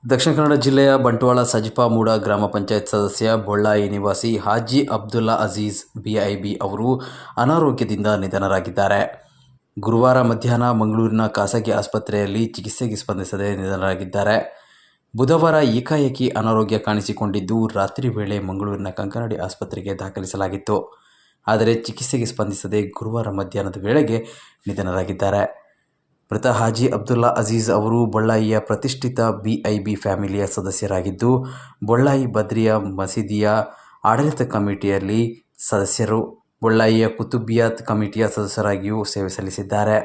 ದಕ್ಷಿಣ ಕನ್ನಡ ಜಿಲ್ಲೆಯ ಬಂಟ್ವಾಳ ಸಜಿಪಾ ಮೂಡ ಗ್ರಾಮ ಪಂಚಾಯತ್ ಸದಸ್ಯ ಬೊಳ್ಳಾಯಿ ನಿವಾಸಿ ಹಾಜಿ ಅಬ್ದುಲ್ಲಾ ಅಜೀಜ್ ಬಿಐಬಿ ಅವರು ಅನಾರೋಗ್ಯದಿಂದ ನಿಧನರಾಗಿದ್ದಾರೆ. ಗುರುವಾರ ಮಧ್ಯಾಹ್ನ ಮಂಗಳೂರಿನ ಖಾಸಗಿ ಆಸ್ಪತ್ರೆಯಲ್ಲಿ ಚಿಕಿತ್ಸೆಗೆ ಸ್ಪಂದಿಸದೆ ನಿಧನರಾಗಿದ್ದಾರೆ. ಬುಧವಾರ ಏಕಾಏಕಿ ಅನಾರೋಗ್ಯ ಕಾಣಿಸಿಕೊಂಡಿದ್ದು ರಾತ್ರಿ ವೇಳೆ ಮಂಗಳೂರಿನ ಕಂಕನಾಡಿ ಆಸ್ಪತ್ರೆಗೆ ದಾಖಲಿಸಲಾಗಿತ್ತು. ಆದರೆ ಚಿಕಿತ್ಸೆಗೆ ಸ್ಪಂದಿಸದೆ ಗುರುವಾರ ಮಧ್ಯಾಹ್ನದ ವೇಳೆಗೆ ನಿಧನರಾಗಿದ್ದಾರೆ. ಮೃತ ಹಾಜಿ ಅಬ್ದುಲ್ಲಾ ಅಜೀಜ್ ಅವರು ಬೊಳ್ಳಾಯಿಯ ಪ್ರತಿಷ್ಠಿತ ಬಿಐಬಿ ಫ್ಯಾಮಿಲಿಯ ಸದಸ್ಯರಾಗಿದ್ದು, ಬೊಳ್ಳಾಯಿ ಬದ್ರಿಯಾ ಮಸೀದಿಯ ಆಡಳಿತ ಕಮಿಟಿಯಲ್ಲಿ ಸದಸ್ಯರು, ಬೊಳ್ಳಾಯಿಯ ಕುತುಬಿಯಾತ್ ಕಮಿಟಿಯ ಸದಸ್ಯರಾಗಿಯೂ ಸೇವೆ ಸಲ್ಲಿಸಿದ್ದಾರೆ.